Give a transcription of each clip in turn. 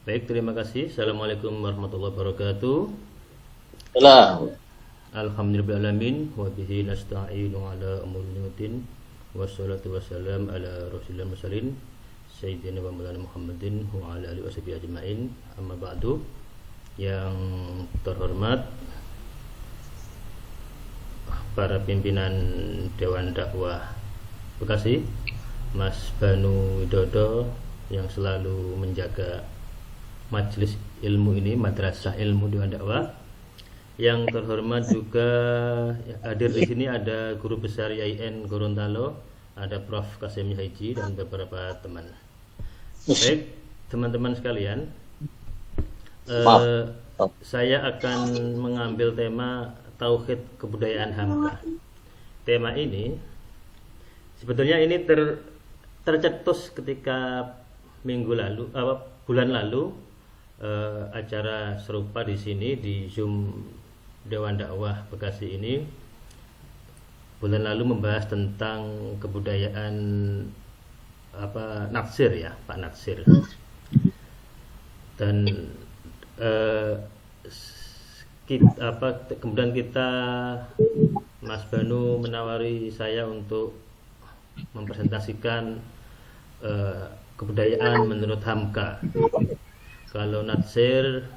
Baik, terima kasih. Assalamualaikum warahmatullahi wabarakatuh. Lah, Alhamdulillahirrahmanirrahim. Wa bihi nasta'inu ala umuri ni'matin. Wassalatu wassalam ala rasulillah mursalin Sayyidina wa maulana Muhammadin wa ala alihi washabihi ajma'in. Amma ba'du. Yang terhormat para pimpinan Dewan Dakwah Bekasi, Mas Banu Widodo yang selalu menjaga majelis ilmu ini, madrasah ilmu Dewan Dakwah. Yang terhormat juga hadir di sini ada Guru Besar YIN Gorontalo, ada Prof. Kasim Haji dan beberapa teman. Baik, teman-teman sekalian, maaf. saya akan mengambil tema Tauhid Kebudayaan Hamka. Tema ini sebetulnya ini tercetus ketika bulan lalu acara serupa di sini di Zoom Dewan Dakwah Bekasi ini bulan lalu membahas tentang kebudayaan Natsir ya, Pak Natsir. Dan kemudian Mas Banu menawari saya untuk mempresentasikan kebudayaan menurut Hamka. Kalau Natsir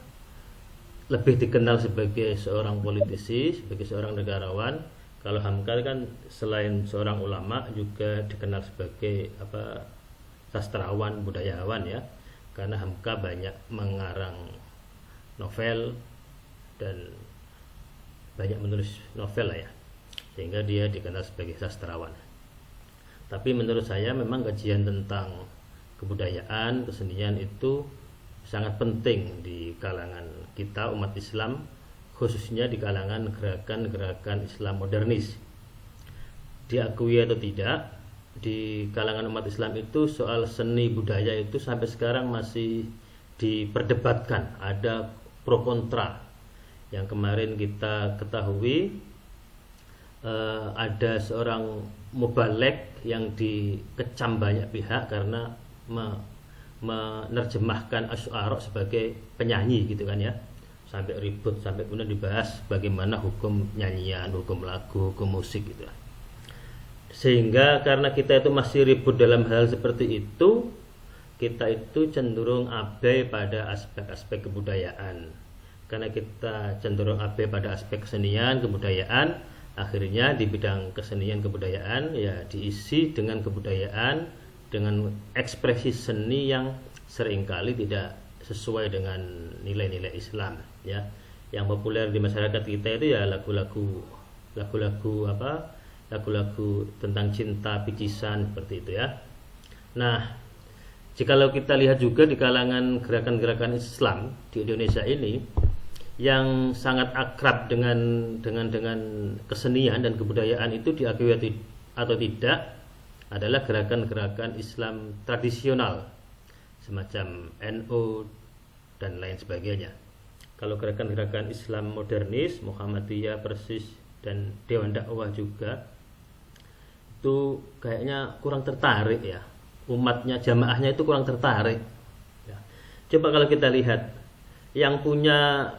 lebih dikenal sebagai seorang politisi, sebagai seorang negarawan. Kalau Hamka kan selain seorang ulama juga dikenal sebagai sastrawan, budayawan ya. Karena Hamka banyak mengarang novel dan banyak menulis novel lah ya. Sehingga dia dikenal sebagai sastrawan. Tapi menurut saya memang kajian tentang kebudayaan, kesenian itu sangat penting di kalangan kita umat Islam, khususnya di kalangan gerakan-gerakan Islam modernis. Diakui atau tidak, di kalangan umat Islam itu soal seni budaya itu sampai sekarang masih diperdebatkan, ada pro kontra. Yang kemarin kita ketahui ada seorang mubalek yang dikecam banyak pihak karena menerjemahkan asy'ara sebagai penyanyi gitu kan ya, sampai ribut, sampai kemudian dibahas bagaimana hukum nyanyian, hukum lagu, hukum musik gitu. Sehingga karena kita itu masih ribut dalam hal seperti itu, kita itu cenderung abai pada aspek-aspek kebudayaan. Karena kita cenderung abai pada aspek kesenian, kebudayaan, akhirnya di bidang kesenian kebudayaan ya diisi dengan kebudayaan, dengan ekspresi seni yang seringkali tidak sesuai dengan nilai-nilai Islam ya. Yang populer di masyarakat kita itu ya lagu-lagu tentang cinta, picisan seperti itu ya. Nah, jikalau kita lihat juga di kalangan gerakan-gerakan Islam di Indonesia ini yang sangat akrab dengan kesenian dan kebudayaan itu diakui atau tidak adalah gerakan-gerakan Islam tradisional semacam NU dan lain sebagainya. Kalau gerakan-gerakan Islam modernis, Muhammadiyah, Persis dan Dewan Dakwah juga itu kayaknya kurang tertarik ya. Umatnya, jamaahnya itu kurang tertarik ya. Coba kalau kita lihat yang punya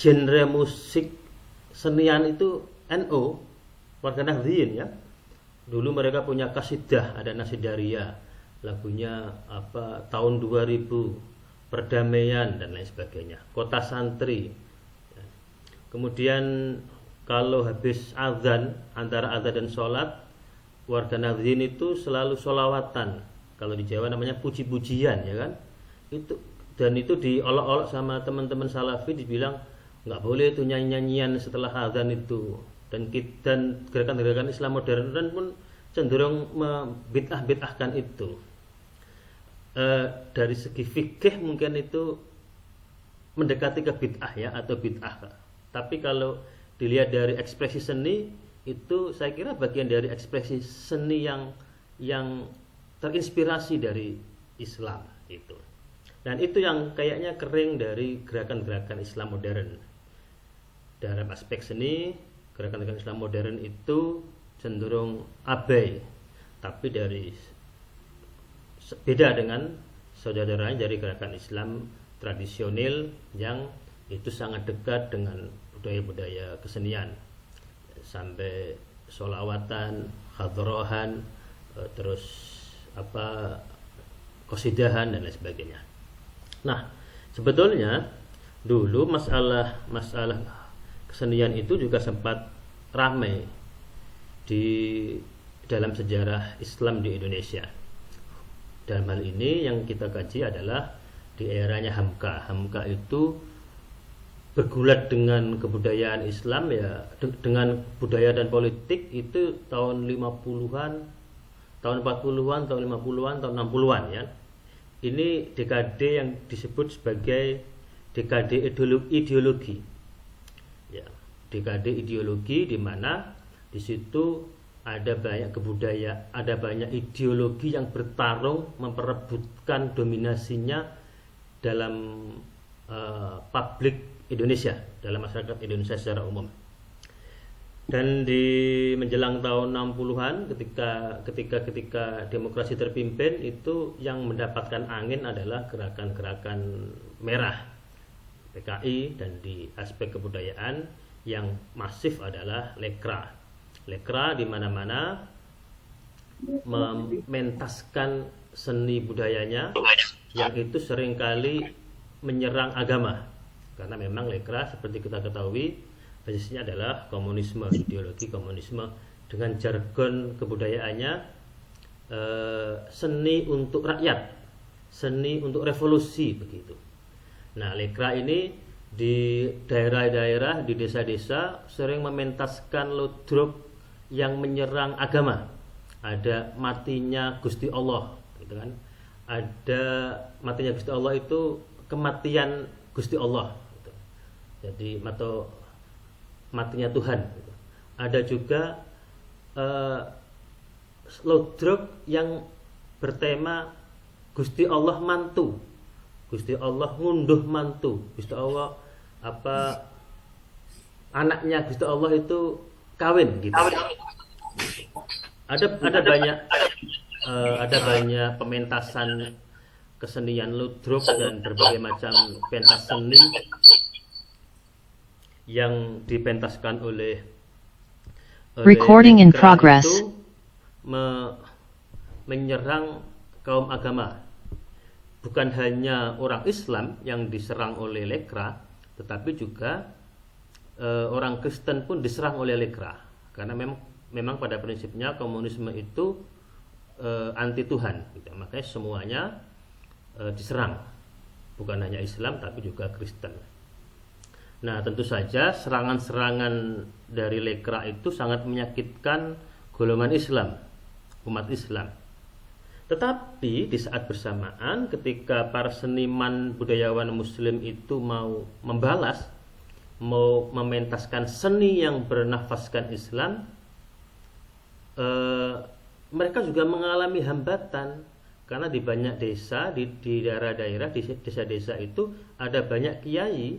genre musik senian itu NU, warga Nahdliyin ya. Dulu mereka punya kasidah, ada Nasidaria, lagunya tahun 2000, perdamaian dan lain sebagainya, kota santri. Kemudian kalau habis azan, antara azan dan sholat, warga Nahdliyin itu selalu sholawatan. Kalau di Jawa namanya puji-pujian ya kan. Itu diolok-olok sama teman-teman Salafi, dibilang nggak boleh itu nyanyi-nyanyian setelah azan itu. Dan gerakan-gerakan Islam modern pun cenderung membid'ah-bid'ahkan itu. Dari segi fikih mungkin itu mendekati ke bid'ah ya, atau bid'ah. Tapi kalau dilihat dari ekspresi seni, itu saya kira bagian dari ekspresi seni yang terinspirasi dari Islam itu. Dan itu yang kayaknya kering dari gerakan-gerakan Islam modern. Dalam aspek seni, gerakan-gerakan Islam modern itu cenderung abai, tapi beda dengan saudara-saudaranya dari gerakan Islam tradisional yang itu sangat dekat dengan budaya-budaya kesenian, sampai sholawatan, hadrohan, terus qasidahan dan lain sebagainya. Nah, sebetulnya dulu masalah kesenian itu juga sempat ramai di dalam sejarah Islam di Indonesia. Dalam hal ini yang kita kaji adalah di eranya Hamka. Hamka itu bergulat dengan kebudayaan Islam, ya, dengan budaya dan politik itu tahun 50-an, tahun 40-an, tahun 50-an, tahun 60-an ya. Ini dekade yang disebut sebagai dekade ideologi. Ya, dekade ideologi di mana di situ ada banyak ada banyak ideologi yang bertarung memperebutkan dominasinya dalam publik Indonesia, dalam masyarakat Indonesia secara umum. Dan di menjelang tahun 60-an ketika demokrasi terpimpin, itu yang mendapatkan angin adalah gerakan-gerakan merah PKI, dan di aspek kebudayaan yang masif adalah Lekra. Lekra di mana-mana mementaskan seni budayanya yang itu seringkali menyerang agama. Karena memang Lekra seperti kita ketahui basisnya adalah komunisme, ideologi komunisme, dengan jargon kebudayaannya seni untuk rakyat, seni untuk revolusi begitu. Nah, Lekra ini di daerah-daerah, di desa-desa sering mementaskan ludruk yang menyerang agama. Ada matinya Gusti Allah, gitu kan? Ada matinya Gusti Allah itu kematian Gusti Allah. Jadi matinya Tuhan. Ada juga slowdrop yang bertema Gusti Allah mantu, Gusti Allah ngunduh mantu, Gusti Allah anaknya Gusti Allah itu kawin gitu. Ada banyak pementasan kesenian ludruk dan berbagai macam pentas seni yang dipentaskan oleh Recording in Lekra progress. itu menyerang kaum agama. Bukan hanya orang Islam yang diserang oleh Lekra, tetapi juga orang Kristen pun diserang oleh Lekra. Karena memang pada prinsipnya komunisme itu anti Tuhan, gitu. Makanya semuanya diserang, bukan hanya Islam tapi juga Kristen. Nah, tentu saja serangan-serangan dari Lekra itu sangat menyakitkan golongan Islam, umat Islam. Tetapi di saat bersamaan ketika para seniman budayawan Muslim itu mau membalas, mau mementaskan seni yang bernafaskan Islam, mereka juga mengalami hambatan. Karena di banyak desa, di daerah-daerah, di desa-desa itu ada banyak kiai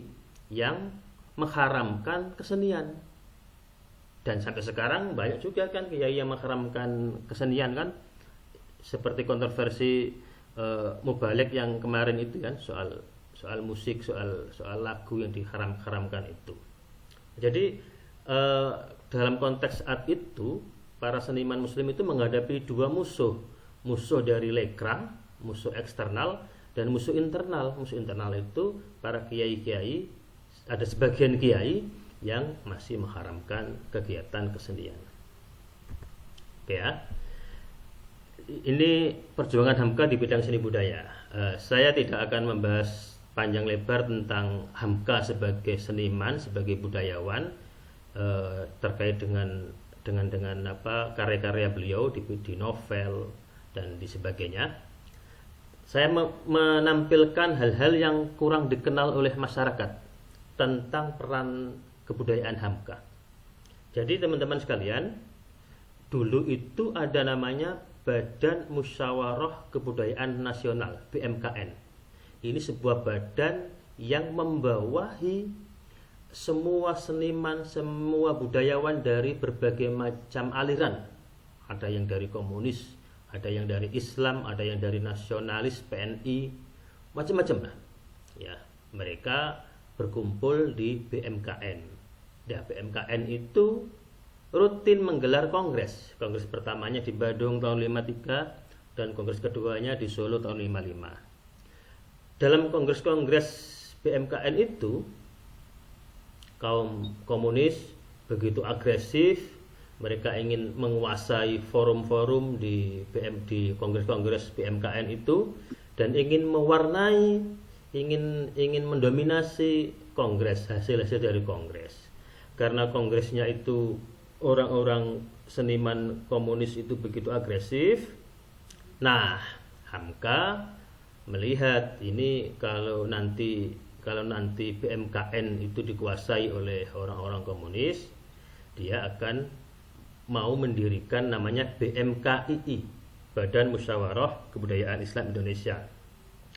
yang mengharamkan kesenian. Dan sampai sekarang banyak juga kan kiai yang mengharamkan kesenian kan. Seperti kontroversi Mubalek yang kemarin itu kan, soal musik, soal lagu yang diharamkan itu. Jadi dalam konteks saat itu para seniman Muslim itu menghadapi dua musuh dari Lekra, musuh eksternal, dan musuh internal. Musuh internal itu para kiai-kiai, ada sebagian kiai yang masih mengharamkan kegiatan kesenian. Oke ya. Ini perjuangan Hamka di bidang seni budaya. Saya tidak akan membahas panjang lebar tentang Hamka sebagai seniman, sebagai budayawan, terkait dengan karya-karya beliau di novel dan di sebagainya. Saya menampilkan hal-hal yang kurang dikenal oleh masyarakat tentang peran kebudayaan Hamka. Jadi teman-teman sekalian, dulu itu ada namanya Badan Musyawarah Kebudayaan Nasional, BMKN. Ini sebuah badan yang membawahi semua seniman, semua budayawan dari berbagai macam aliran. Ada yang dari komunis, ada yang dari Islam, ada yang dari nasionalis PNI, macam-macam lah. Ya, mereka berkumpul di BMKN. Ya, BMKN itu rutin menggelar kongres. Kongres pertamanya di Bandung tahun 53 dan kongres keduanya di Solo tahun 55. Dalam kongres-kongres BMKN itu kaum komunis begitu agresif, mereka ingin menguasai forum-forum di kongres-kongres BMKN itu dan ingin mewarnai, ingin mendominasi kongres, hasil-hasil dari kongres. Karena kongresnya itu orang-orang seniman komunis itu begitu agresif. Nah, Hamka melihat ini kalau nanti BMKN itu dikuasai oleh orang-orang komunis, dia akan mau mendirikan namanya BMKII, Badan Musyawarah Kebudayaan Islam Indonesia.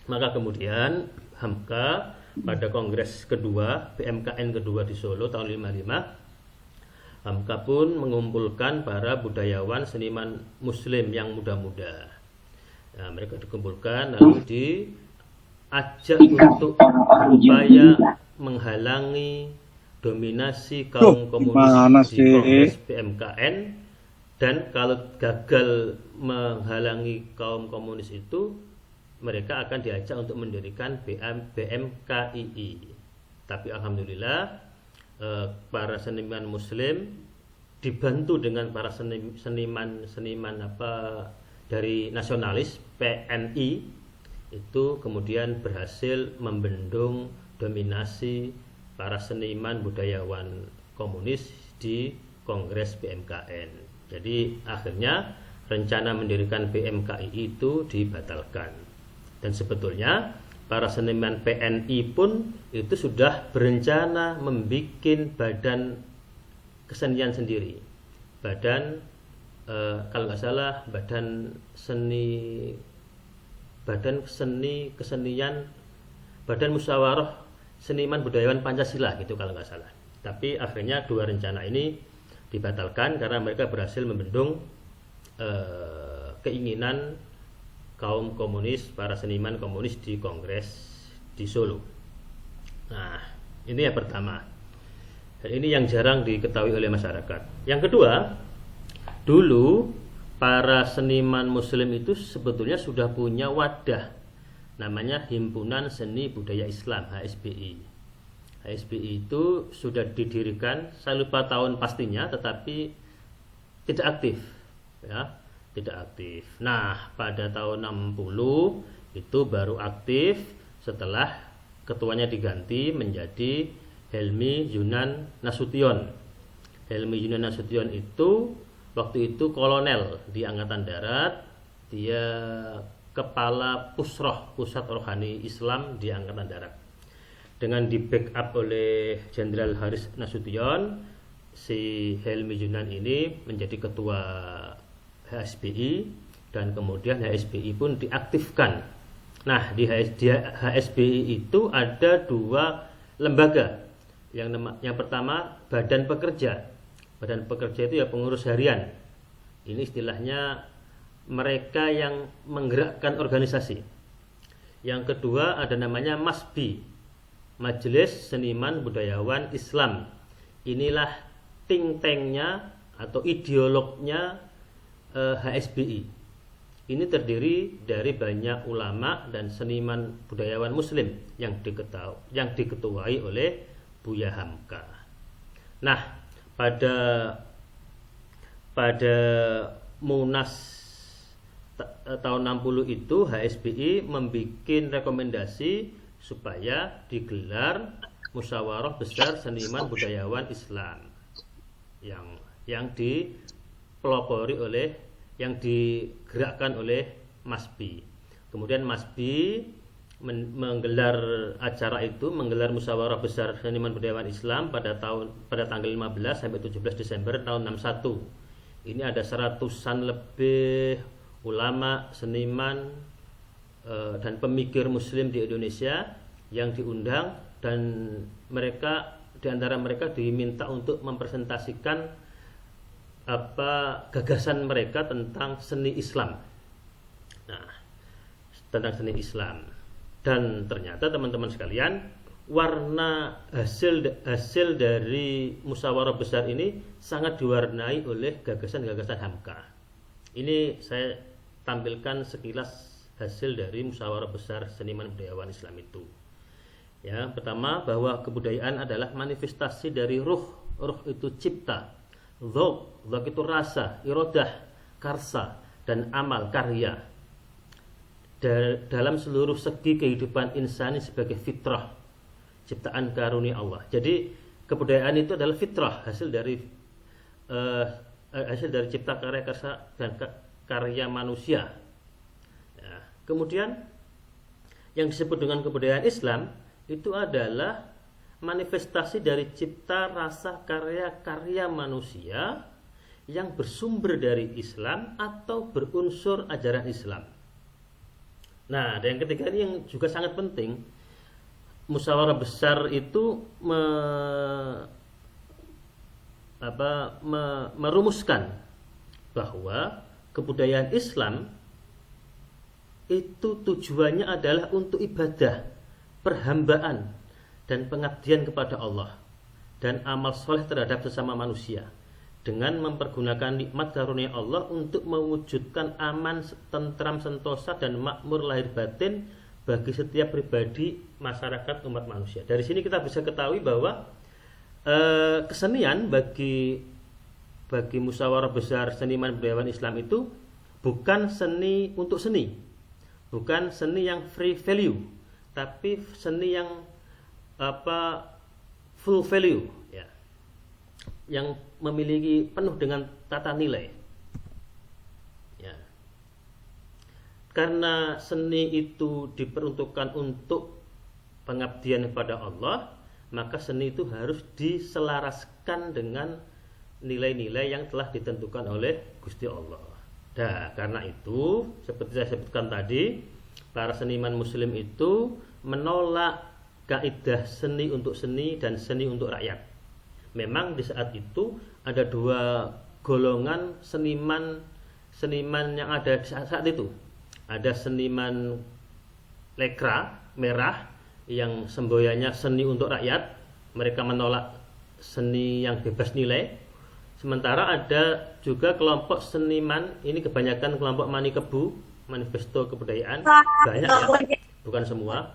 Maka kemudian Hamka pada kongres kedua BMKN kedua di Solo tahun 55, Hamka pun mengumpulkan para budayawan seniman muslim yang muda-muda. Nah, mereka dikumpulkan lalu diajak untuk berupaya menghalangi dominasi kaum komunis di kongres BMKN, dan kalau gagal menghalangi kaum komunis itu mereka akan diajak untuk mendirikan BMKII. Tapi alhamdulillah para seniman muslim dibantu dengan para seniman dari nasionalis PNI itu kemudian berhasil membendung dominasi para seniman budayawan komunis di kongres BMKN. Jadi akhirnya rencana mendirikan BMKI itu dibatalkan. Dan sebetulnya para seniman PNI pun itu sudah berencana membuat badan kesenian sendiri. Kalau nggak salah badan musyawarah seniman budayawan Pancasila gitu kalau nggak salah. Tapi akhirnya dua rencana ini dibatalkan karena mereka berhasil membendung keinginan kaum komunis, para seniman komunis di kongres di Solo. Nah, ini yang pertama. Dan ini yang jarang diketahui oleh masyarakat. Yang kedua, dulu para seniman muslim itu sebetulnya sudah punya wadah namanya Himpunan Seni Budaya Islam, HSBI. HSBI itu sudah didirikan, saya lupa tahun pastinya, tetapi tidak aktif, ya, tidak aktif. Nah, pada tahun 60 itu baru aktif setelah ketuanya diganti menjadi Helmi Yunan Nasution. Helmi Yunan Nasution itu waktu itu kolonel di Angkatan Darat, dia kepala Pusroh, Pusat Rohani Islam di Angkatan Darat. Dengan di backup oleh Jenderal Haris Nasution, si Helmi Yunan ini menjadi ketua HSBI dan kemudian HSBI pun diaktifkan. Nah, di HSBI itu ada dua lembaga. Yang pertama Badan Pekerja. Badan Pekerja itu ya pengurus harian. Ini istilahnya mereka yang menggerakkan organisasi. Yang kedua ada namanya MASBI, Majelis Seniman Budayawan Islam. Inilah think tanknya atau ideolognya HSBI. Ini terdiri dari banyak ulama dan seniman budayawan muslim yang diketuai oleh Buya Hamka. Nah, pada Munas tahun 60 itu HSBI membuat rekomendasi supaya digelar musyawarah besar seniman budayawan Islam yang dipelopori yang digerakkan oleh MASBI. Kemudian MASBI menggelar acara itu, menggelar musyawarah besar seniman budayawan Islam pada tanggal 15 sampai 17 Desember tahun 61. Ini ada seratusan lebih ulama, seniman dan pemikir muslim di Indonesia yang diundang, dan di antara mereka diminta untuk mempresentasikan gagasan mereka tentang seni Islam. Nah, tentang seni Islam. Dan ternyata teman-teman sekalian, warna hasil dari musyawarah besar ini sangat diwarnai oleh gagasan-gagasan Hamka. Ini saya tampilkan sekilas hasil dari musyawarah besar seniman budayawan Islam itu. Ya, pertama bahwa kebudayaan adalah manifestasi dari ruh. Ruh itu cipta, dzauq itu rasa, iradah, karsa, dan amal, karya. Dalam seluruh segi kehidupan insani sebagai fitrah, ciptaan karunia Allah. Jadi kebudayaan itu adalah fitrah, hasil dari cipta karya karsa dan karya manusia. Ya. Kemudian yang disebut dengan kebudayaan Islam itu adalah manifestasi dari cipta rasa karya manusia yang bersumber dari Islam atau berunsur ajaran Islam. Nah, dan yang ketiga ini yang juga sangat penting, musyawarah besar itu merumuskan bahwa kebudayaan Islam itu tujuannya adalah untuk ibadah, perhambaan, dan pengabdian kepada Allah dan amal soleh terhadap sesama manusia dengan mempergunakan nikmat karunia Allah untuk mewujudkan aman, tentram, sentosa, dan makmur lahir batin bagi setiap pribadi masyarakat umat manusia. Dari sini kita bisa ketahui bahwa kesenian bagi musyawarah besar seniman budayawan Islam itu bukan seni untuk seni, bukan seni yang free value, tapi seni yang full value, ya, yang memiliki penuh dengan tata nilai. Ya. Karena seni itu diperuntukkan untuk pengabdian kepada Allah, maka seni itu harus diselaraskan dengan nilai-nilai yang telah ditentukan oleh Gusti Allah. Nah, karena itu seperti saya sebutkan tadi, para seniman muslim itu menolak kaidah seni untuk seni dan seni untuk rakyat. Memang di saat itu ada dua golongan seniman yang ada di saat itu. Ada seniman lekra merah yang semboyannya seni untuk rakyat, mereka menolak seni yang bebas nilai. Sementara ada juga kelompok seniman, ini kebanyakan kelompok Manikebu, manifesto kebudayaan, banyak ya, bukan semua.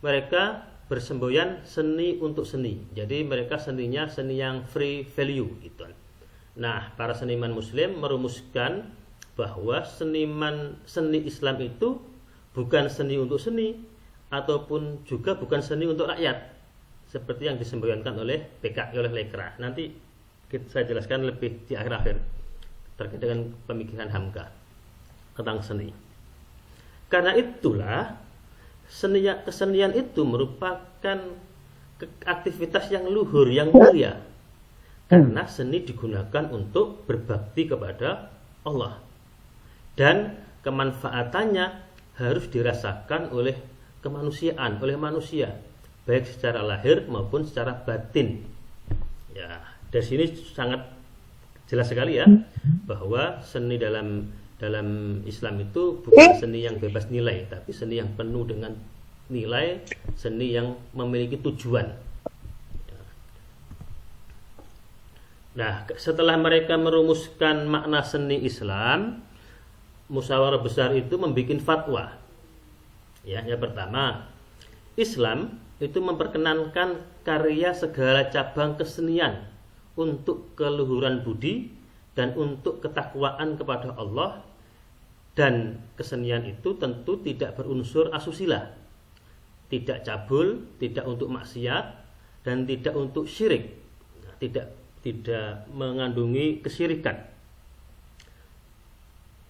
Mereka bersemboyan seni untuk seni. Jadi mereka seninya seni yang free value gitu. Nah, para seniman muslim merumuskan bahwa seni Islam itu bukan seni untuk seni ataupun juga bukan seni untuk rakyat seperti yang disemboyankan oleh PKI, oleh Lekra. Nanti saya jelaskan lebih di akhir-akhir terkait dengan pemikiran Hamka tentang seni. Karena itulah kesenian itu merupakan aktivitas yang luhur, yang mulia, karena seni digunakan untuk berbakti kepada Allah dan kemanfaatannya harus dirasakan oleh kemanusiaan, oleh manusia, baik secara lahir maupun secara batin. Ya, dari sini sangat jelas sekali ya bahwa seni dalam Islam itu bukan seni yang bebas nilai, tapi seni yang penuh dengan nilai, seni yang memiliki tujuan. Nah, setelah mereka merumuskan makna seni Islam, musyawarah besar itu membuat fatwa. Ya, yang pertama, Islam itu memperkenankan karya segala cabang kesenian untuk keluhuran budi dan untuk ketakwaan kepada Allah. Dan kesenian itu tentu tidak berunsur asusila, tidak cabul, tidak untuk maksiat, dan tidak untuk syirik, tidak mengandungi kesyirikan.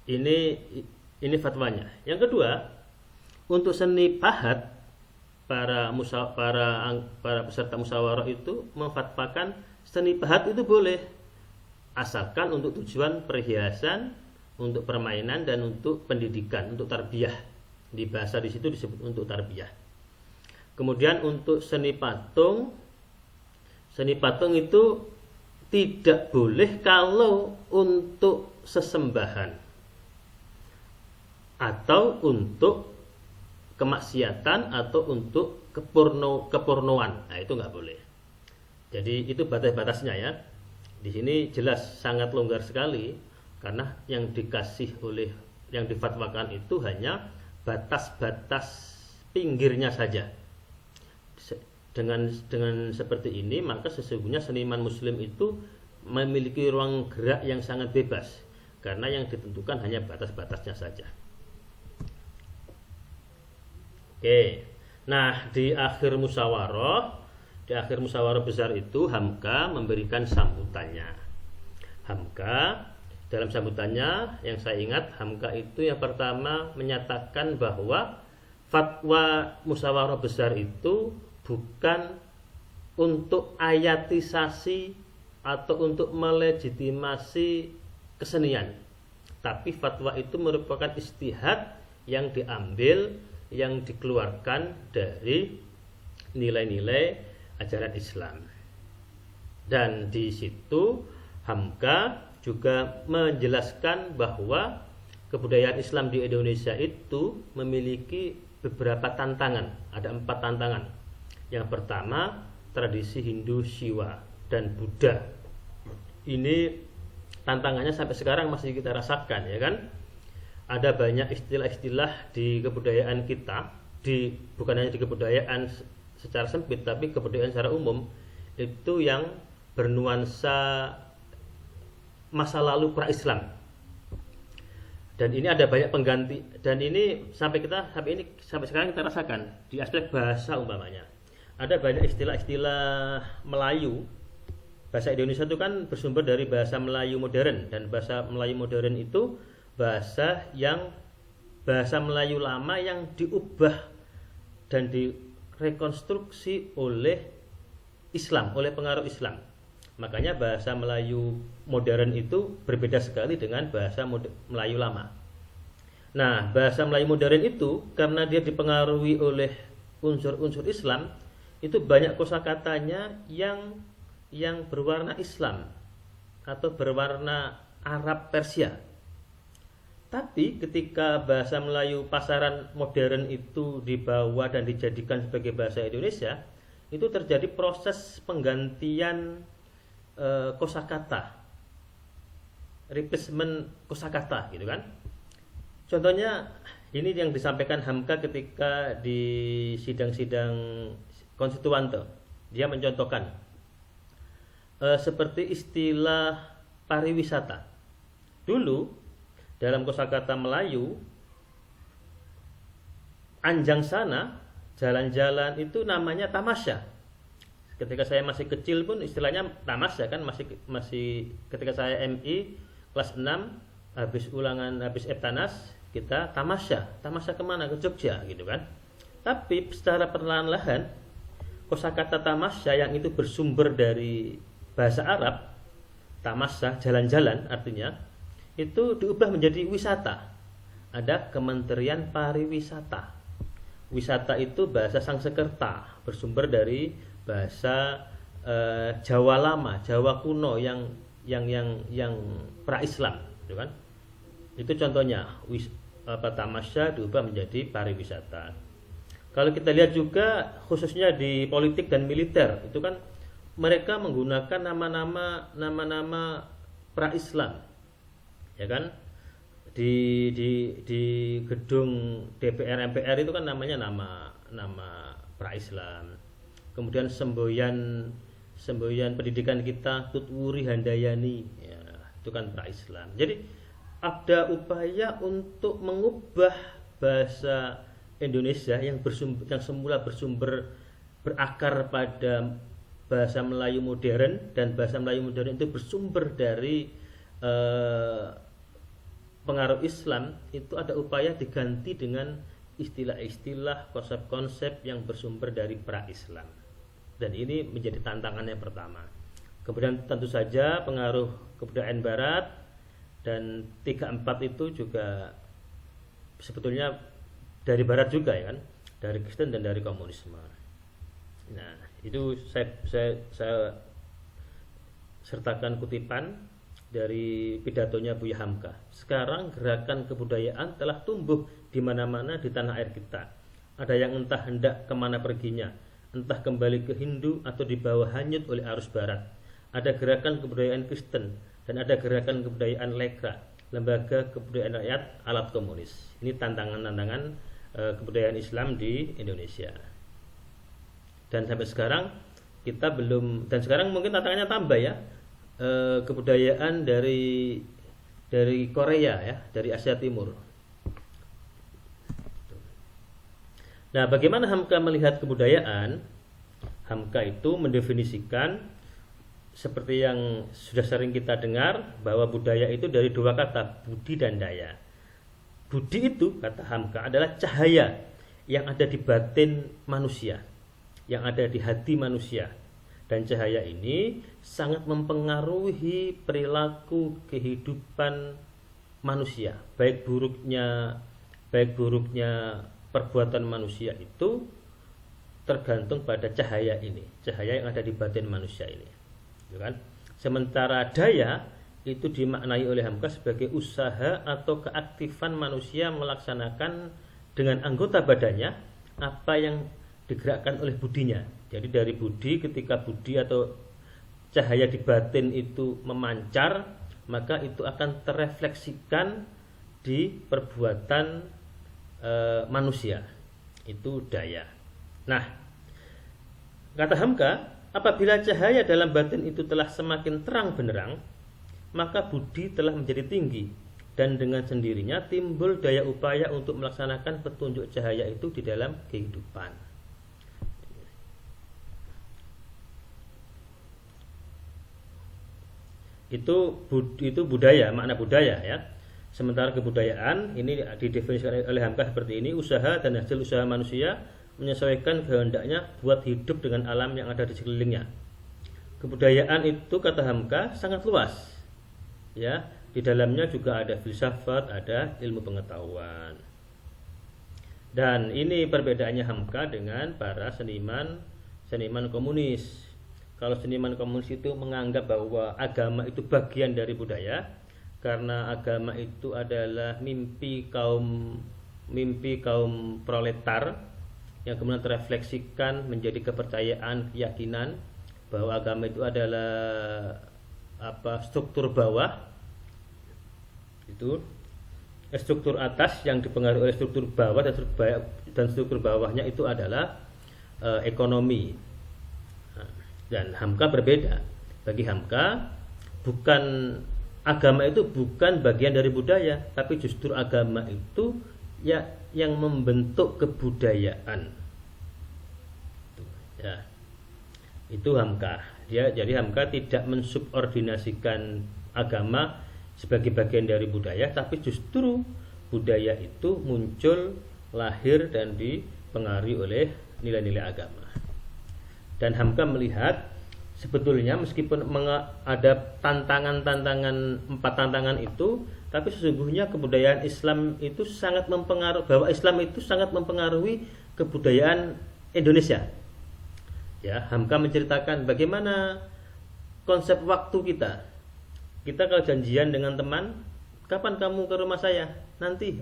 Ini fatwanya. Yang kedua, untuk seni pahat, para peserta musyawarah itu memfatwakan seni pahat itu boleh, asalkan untuk tujuan perhiasan, untuk permainan, dan untuk pendidikan, untuk tarbiyah. Di bahasa di situ disebut untuk tarbiyah. Kemudian untuk seni patung itu tidak boleh kalau untuk sesembahan. atau untuk kemaksiatan atau untuk kepornoan. Nah, itu nggak boleh. Jadi itu batas-batasnya ya. Di sini jelas sangat longgar sekali karena yang difatwakan itu hanya batas-batas pinggirnya saja. Dengan seperti ini maka sesungguhnya seniman muslim itu memiliki ruang gerak yang sangat bebas karena yang ditentukan hanya batas-batasnya saja. Oke. Nah, di akhir musyawarah besar itu Hamka memberikan sambutannya. Hamka dalam sambutannya yang saya ingat, Hamka itu yang pertama menyatakan bahwa fatwa musyawarah besar itu bukan untuk ayatisasi atau untuk melegitimasi kesenian, tapi fatwa itu merupakan ijtihad yang diambil, yang dikeluarkan dari nilai-nilai ajaran Islam. Dan di situ Hamka juga menjelaskan bahwa kebudayaan Islam di Indonesia itu memiliki beberapa tantangan. Ada 4 tantangan. Yang pertama, tradisi Hindu, Siwa, dan Buddha. Ini tantangannya sampai sekarang masih kita rasakan, ya kan? Ada banyak istilah-istilah di kebudayaan kita, bukan hanya di kebudayaan secara sempit, tapi kebudayaan secara umum itu yang bernuansa masa lalu pra-Islam. Dan ini ada banyak pengganti, dan ini sampai sekarang kita rasakan di aspek bahasa umpamanya. Ada banyak istilah-istilah Melayu. Bahasa Indonesia itu kan bersumber dari bahasa Melayu modern, dan bahasa Melayu modern itu bahasa Melayu lama yang diubah dan direkonstruksi oleh Islam, oleh pengaruh Islam. Makanya bahasa Melayu modern itu berbeda sekali dengan bahasa Melayu lama. Nah, bahasa Melayu modern itu karena dia dipengaruhi oleh unsur-unsur Islam, itu banyak kosakatanya yang berwarna Islam atau berwarna Arab Persia. Tapi ketika bahasa Melayu pasaran modern itu dibawa dan dijadikan sebagai bahasa Indonesia, itu terjadi proses penggantian kosakata, replacement kosakata, gitu kan? Contohnya ini yang disampaikan Hamka ketika di sidang-sidang konstituante. Dia mencontohkan seperti istilah pariwisata. Dulu dalam kosakata Melayu, anjang sana, jalan-jalan itu namanya tamasya. Ketika saya masih kecil pun istilahnya tamasya kan, masih ketika saya MI kelas 6 habis Eptanas, kita tamasya kemana? Ke Jogja gitu kan. Tapi secara perlahan-lahan kosakata tamasya yang itu bersumber dari bahasa Arab, tamasya jalan-jalan artinya, itu diubah menjadi wisata. Ada Kementerian Pariwisata. Wisata itu bahasa Sangsekerta, bersumber dari bahasa Jawa lama, Jawa kuno yang pra-Islam, gitu kan? Itu contohnya tamasya diubah menjadi pariwisata. Kalau kita lihat juga khususnya di politik dan militer, itu kan mereka menggunakan nama-nama pra-Islam. Ya kan, di gedung DPR MPR itu kan namanya nama pra-Islam. Kemudian semboyan pendidikan kita Tutwuri Handayani, ya, itu kan pra-Islam. Jadi ada upaya untuk mengubah bahasa Indonesia yang semula bersumber berakar pada bahasa Melayu modern, dan bahasa Melayu modern itu bersumber dari pengaruh Islam, itu ada upaya diganti dengan istilah-istilah, konsep-konsep yang bersumber dari pra-Islam. Dan ini menjadi tantangannya pertama. Kemudian tentu saja pengaruh kebudayaan Barat, dan 3-4 itu juga sebetulnya dari Barat juga, ya kan, dari Kristen dan dari komunisme. Nah, itu saya sertakan kutipan dari pidatonya Buya Hamka. Sekarang gerakan kebudayaan telah tumbuh di mana-mana di tanah air kita. Ada yang entah hendak kemana perginya, entah kembali ke Hindu atau dibawa hanyut oleh arus barat. Ada gerakan kebudayaan Kristen dan ada gerakan kebudayaan Lekra, lembaga kebudayaan rakyat alat komunis. Ini tantangan-tantangan kebudayaan Islam di Indonesia. Dan sampai sekarang kita belum, dan sekarang mungkin tantangannya tambah ya, kebudayaan dari Korea ya, dari Asia Timur. Nah, bagaimana Hamka melihat kebudayaan? Hamka itu mendefinisikan seperti yang sudah sering kita dengar, bahwa budaya itu dari dua kata, budi dan daya. Budi itu, kata Hamka, adalah cahaya yang ada di batin manusia, yang ada di hati manusia. Dan cahaya ini sangat mempengaruhi perilaku kehidupan manusia. Baik buruknya perbuatan manusia itu tergantung pada cahaya ini, cahaya yang ada di batin manusia ini, kan? Sementara daya itu dimaknai oleh Hamka sebagai usaha atau keaktifan manusia melaksanakan dengan anggota badannya apa yang digerakkan oleh budinya. Jadi dari budi, ketika budi atau cahaya di batin itu memancar, maka itu akan terefleksikan di perbuatan manusia. Itu daya. Nah, kata Hamka, apabila cahaya dalam batin itu telah semakin terang benderang, maka budi telah menjadi tinggi, dan dengan sendirinya timbul daya upaya untuk melaksanakan petunjuk cahaya itu di dalam kehidupan. Itu budaya, makna budaya ya. Sementara kebudayaan ini didefinisikan oleh Hamka seperti ini: usaha dan hasil usaha manusia menyesuaikan kehendaknya buat hidup dengan alam yang ada di sekelilingnya. Kebudayaan itu, kata Hamka, sangat luas ya. Di dalamnya juga ada filsafat, ada ilmu pengetahuan. Dan ini perbedaannya Hamka dengan para seniman komunis. Kalau seniman komunis itu menganggap bahwa agama itu bagian dari budaya, karena agama itu adalah mimpi kaum proletar yang kemudian terefleksikan menjadi kepercayaan, keyakinan bahwa agama itu adalah struktur bawah, itu struktur atas yang dipengaruhi oleh struktur bawah, dan struktur bawahnya itu adalah ekonomi. Dan Hamka berbeda. Bagi Hamka, agama itu bukan bagian dari budaya, tapi justru agama itu ya yang membentuk kebudayaan. Ya. Itu Hamka. Jadi Hamka tidak mensubordinasikan agama sebagai bagian dari budaya, tapi justru budaya itu muncul, lahir dan dipengaruhi oleh nilai-nilai agama. Dan Hamka melihat sebetulnya meskipun ada tantangan-tantangan, 4 tantangan itu, tapi sesungguhnya kebudayaan Islam itu sangat mempengaruhi, bahwa Islam itu sangat mempengaruhi kebudayaan Indonesia. Ya, Hamka menceritakan bagaimana konsep waktu kita. Kita kalau janjian dengan teman, kapan kamu ke rumah saya? Nanti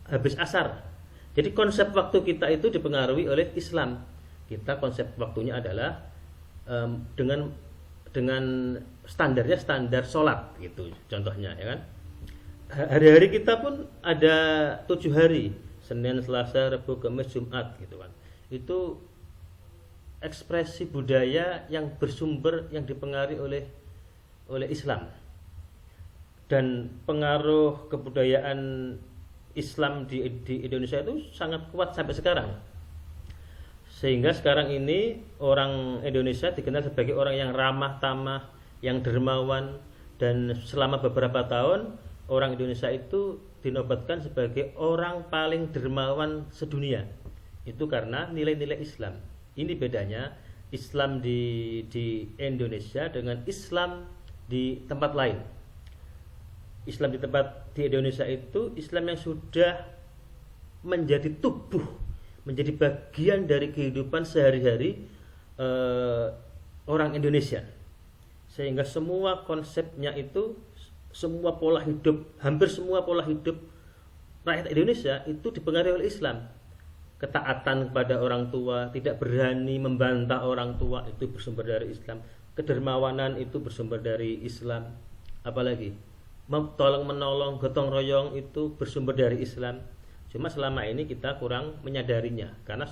habis asar. Jadi konsep waktu kita itu dipengaruhi oleh Islam. Kita konsep waktunya adalah dengan standarnya standar sholat gitu, contohnya ya kan. Hari-hari kita pun ada 7 hari, Senin, Selasa, Rabu, Kamis, Jumat gitu kan. Itu ekspresi budaya yang bersumber, yang dipengaruhi oleh Islam. Dan pengaruh kebudayaan Islam di Indonesia itu sangat kuat sampai sekarang. Sehingga sekarang ini orang Indonesia dikenal sebagai orang yang ramah tamah, yang dermawan, dan selama beberapa tahun orang Indonesia itu dinobatkan sebagai orang paling dermawan sedunia. Itu karena nilai-nilai Islam. Ini bedanya Islam di Indonesia dengan Islam di tempat lain. Islam di Indonesia itu Islam yang sudah menjadi tubuh, menjadi bagian dari kehidupan sehari-hari orang Indonesia. sehingga semua konsepnya itu, semua pola hidup, hampir semua pola hidup rakyat Indonesia itu dipengaruhi oleh Islam. Ketaatan kepada orang tua, tidak berani membantah orang tua, itu bersumber dari Islam. Kedermawanan itu bersumber dari Islam. Apalagi tolong menolong, gotong royong itu bersumber dari Islam. Cuma selama ini kita kurang menyadarinya karena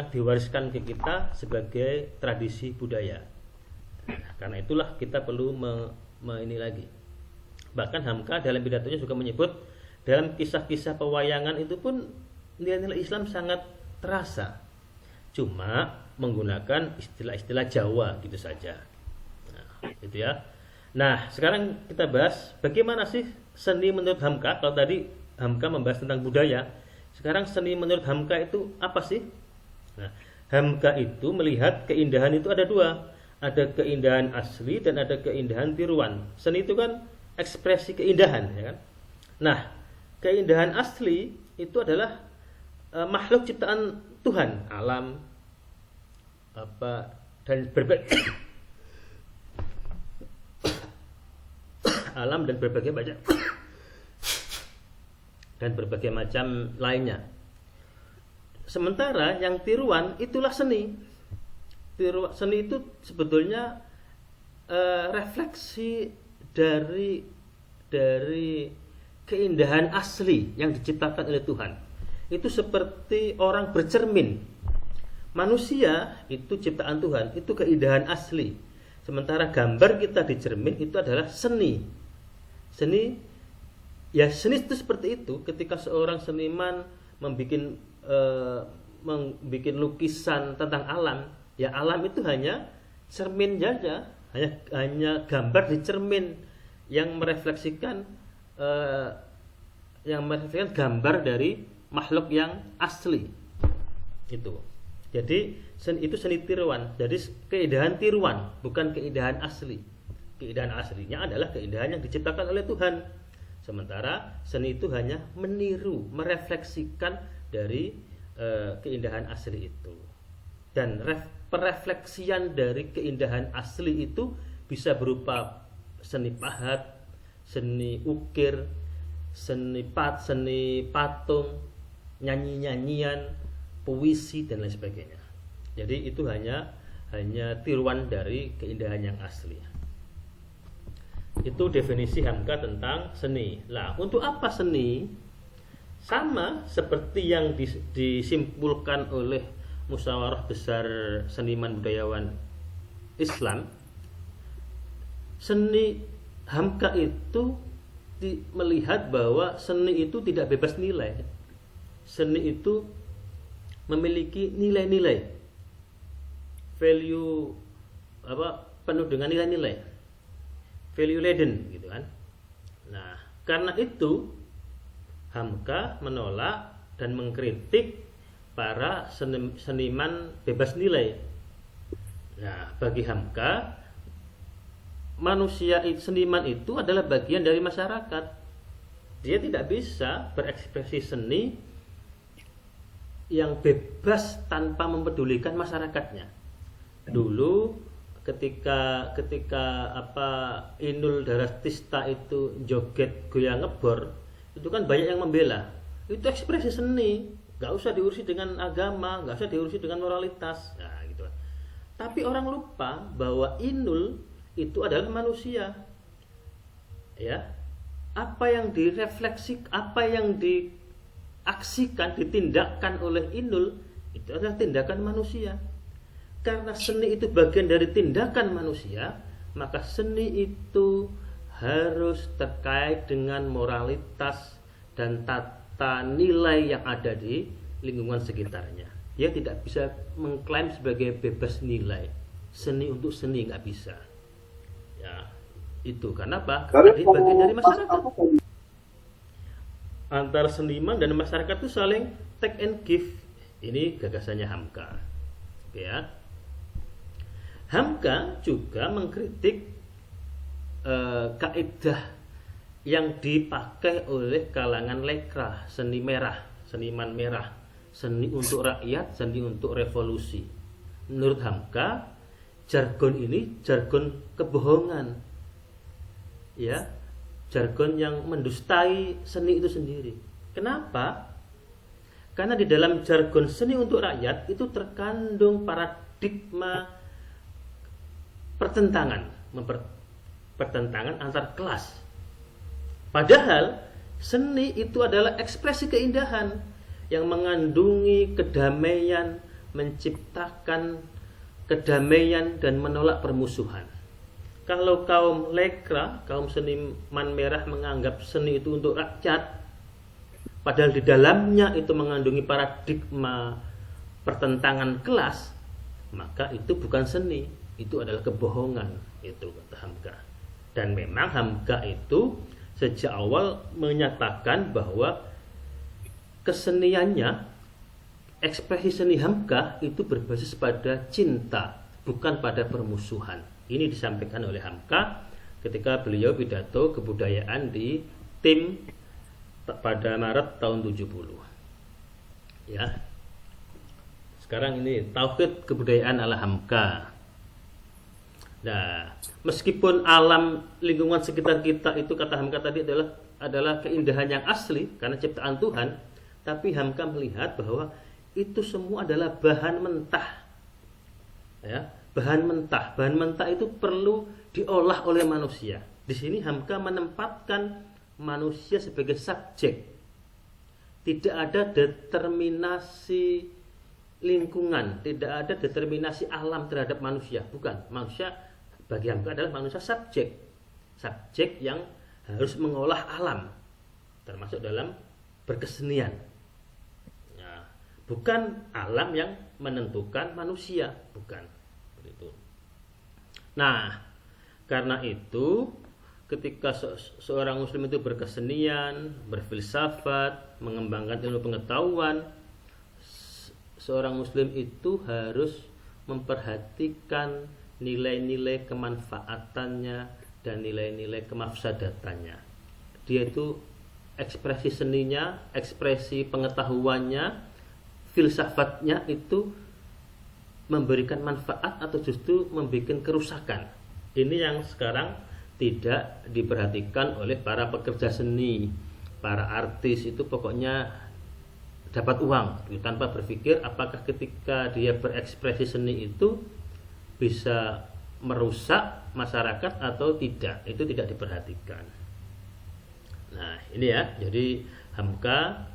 diwariskan ke kita sebagai tradisi budaya. Karena itulah kita perlu ini lagi. Bahkan Hamka dalam pidatonya juga menyebut dalam kisah-kisah pewayangan itu pun nilai-nilai Islam sangat terasa. Cuma menggunakan istilah-istilah Jawa gitu saja. Nah, gitu ya. Nah, sekarang kita bahas bagaimana sih seni menurut Hamka. Kalau tadi Hamka membahas tentang budaya, sekarang seni menurut Hamka itu apa sih? Nah, Hamka itu melihat keindahan itu ada dua, ada keindahan asli dan ada keindahan tiruan. Seni itu kan ekspresi keindahan, ya kan? Nah, keindahan asli itu adalah makhluk ciptaan Tuhan, alam dan berbagai alam dan berbagai macam lainnya. Sementara yang tiruan itulah seni. Seni itu sebetulnya refleksi dari keindahan asli yang diciptakan oleh Tuhan. Itu seperti orang bercermin. Manusia itu ciptaan Tuhan, itu keindahan asli. Sementara gambar kita di cermin itu adalah seni. Seni itu seperti itu. Ketika seorang seniman membuat lukisan tentang alam, ya alam itu hanya cermin saja, hanya gambar di cermin yang merefleksikan gambar dari makhluk yang asli. Itu. Jadi itu seni tiruan. Jadi keindahan tiruan, bukan keindahan asli. Keindahan aslinya adalah keindahan yang diciptakan oleh Tuhan. Sementara seni itu hanya meniru, merefleksikan dari keindahan asli itu. Dan perefleksian dari keindahan asli itu bisa berupa seni pahat, seni ukir, seni patung, nyanyi-nyanyian, puisi dan lain sebagainya. Jadi itu hanya tiruan dari keindahan yang asli. Itu definisi Hamka tentang seni. Nah, untuk apa seni? Sama seperti yang disimpulkan oleh Musyawarah Besar Seniman Budayawan Islam. Seni Hamka itu melihat bahwa seni itu tidak bebas nilai. Seni itu memiliki nilai-nilai, value penuh dengan nilai-nilai, value laden gitu kan. Nah, karena itu Hamka menolak dan mengkritik para seniman bebas nilai. Nah, bagi Hamka, seniman itu adalah bagian dari masyarakat. Dia tidak bisa berekspresi seni yang bebas tanpa mempedulikan masyarakatnya. Dulu ketika Inul Daratista itu joget goyang ngebor, itu kan banyak yang membela. Itu ekspresi seni, nggak usah diurusi dengan agama, nggak usah diurusi dengan moralitas. Nah, gitu. Tapi orang lupa bahwa Inul itu adalah manusia. Ya. Apa yang direfleksi, apa yang diaksikan, ditindakkan oleh Inul itu adalah tindakan manusia. Karena seni itu bagian dari tindakan manusia, maka seni itu harus terkait dengan moralitas dan tata nilai yang ada di lingkungan sekitarnya. Dia tidak bisa mengklaim sebagai bebas nilai. Seni untuk seni nggak bisa. Ya, itu karena apa? Karena dia bagian dari masyarakat. Antara seniman dan masyarakat itu saling take and give. Ini gagasannya Hamka. Oke ya. Hamka juga mengkritik kaidah yang dipakai oleh kalangan lekra, seniman merah, seni untuk rakyat, seni untuk revolusi. Menurut Hamka, jargon ini jargon kebohongan, ya, jargon yang mendustai seni itu sendiri. Kenapa? Karena di dalam jargon seni untuk rakyat itu terkandung paradigma pertentangan antar kelas. Padahal seni itu adalah ekspresi keindahan yang mengandungi kedamaian, menciptakan kedamaian dan menolak permusuhan. Kalau kaum lekra, kaum seniman merah menganggap seni itu untuk rakyat, padahal di dalamnya itu mengandungi paradigma pertentangan kelas, maka itu bukan seni, itu adalah kebohongan, itu kata Hamka. Dan memang Hamka itu sejak awal menyatakan bahwa keseniannya, ekspresi seni Hamka itu berbasis pada cinta, bukan pada permusuhan. Ini disampaikan oleh Hamka ketika beliau pidato kebudayaan di TIM pada Maret tahun 70. Ya. Sekarang ini tauhid kebudayaan ala Hamka. Nah, meskipun alam lingkungan sekitar kita itu kata Hamka tadi adalah keindahan yang asli karena ciptaan Tuhan, tapi Hamka melihat bahwa itu semua adalah bahan mentah. Ya, bahan mentah. Bahan mentah itu perlu diolah oleh manusia. Di sini Hamka menempatkan manusia sebagai subjek. Tidak ada determinasi lingkungan, tidak ada determinasi alam terhadap manusia. Bukan, manusia bagi Hamka adalah manusia subjek. Subjek yang harus mengolah alam, termasuk dalam berkesenian. Nah, bukan alam yang menentukan manusia, bukan. Begitu. Nah, karena itu ketika seorang muslim itu berkesenian, berfilsafat, mengembangkan ilmu pengetahuan, seorang muslim itu harus memperhatikan nilai-nilai kemanfaatannya dan nilai-nilai kemafsadatannya. Dia itu ekspresi seninya, ekspresi pengetahuannya, filsafatnya itu memberikan manfaat atau justru membuat kerusakan. Ini yang sekarang tidak diperhatikan oleh para pekerja seni, para artis itu pokoknya dapat uang tanpa berpikir apakah ketika dia berekspresi seni itu bisa merusak masyarakat atau tidak. Itu tidak diperhatikan. Nah, ini ya. Jadi Hamka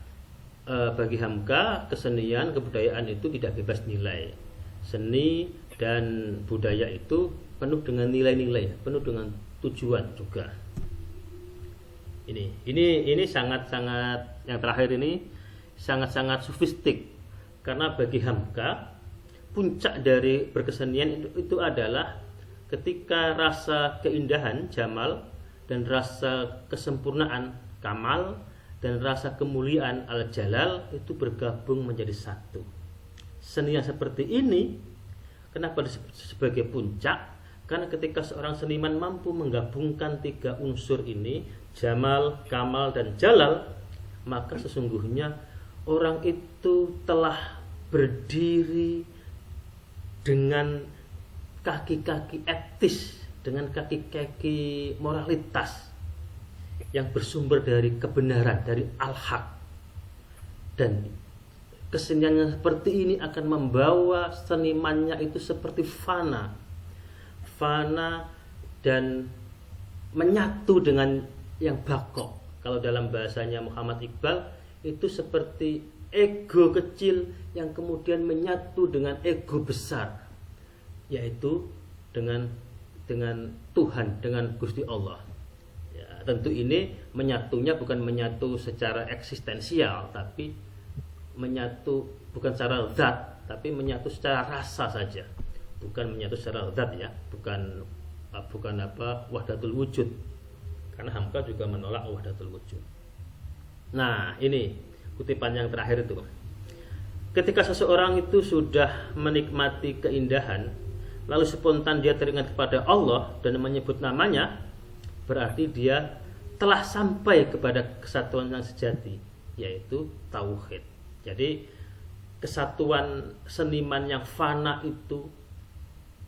bagi Hamka kesenian, kebudayaan itu tidak bebas nilai. Seni dan budaya itu penuh dengan nilai-nilai, penuh dengan tujuan juga. Ini sangat-sangat, yang terakhir ini sangat-sangat sofistik, karena bagi Hamka puncak dari berkesenian itu adalah ketika rasa keindahan jamal dan rasa kesempurnaan kamal dan rasa kemuliaan al jalal itu bergabung menjadi satu. Seni yang seperti ini kenapa disebut sebagai puncak? Karena ketika seorang seniman mampu menggabungkan tiga unsur ini, jamal, kamal, dan jalal, maka sesungguhnya orang itu telah berdiri dengan kaki-kaki etis, dengan kaki-kaki moralitas yang bersumber dari kebenaran, dari al-haq. Dan kesenian yang seperti ini akan membawa senimannya itu seperti fana dan menyatu dengan yang bakok. Kalau dalam bahasanya Muhammad Iqbal itu seperti ego kecil yang kemudian menyatu dengan ego besar, yaitu dengan Tuhan, dengan Gusti Allah. Ya, tentu ini menyatunya bukan menyatu secara eksistensial, tapi menyatu bukan secara zat, tapi menyatu secara rasa saja. Bukan menyatu secara zat ya, bukan wahdatul wujud. Karena Hamka juga menolak wahdatul wujud. Nah, ini kutipan yang terakhir itu. Ketika seseorang itu sudah menikmati keindahan, lalu spontan dia teringat kepada Allah dan menyebut namanya, berarti dia telah sampai kepada kesatuan yang sejati, yaitu tauhid. Jadi kesatuan seniman yang fana itu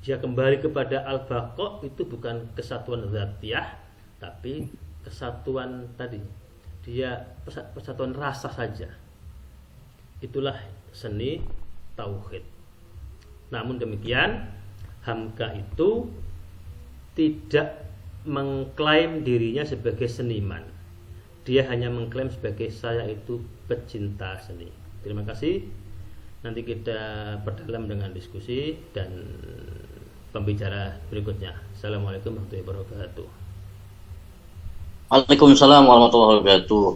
Dia kembali kepada al-baqa itu bukan kesatuan zatiyah, tapi kesatuan tadi. Dia persatuan rasa saja. Itulah seni tauhid. Namun demikian, Hamka itu tidak mengklaim dirinya sebagai seniman. Dia hanya mengklaim sebagai saya itu pecinta seni. Terima kasih. Nanti kita perdalam dengan diskusi dan pembicara berikutnya. Assalamualaikum warahmatullahi wabarakatuh. Waalaikumsalam warahmatullahi wabarakatuh.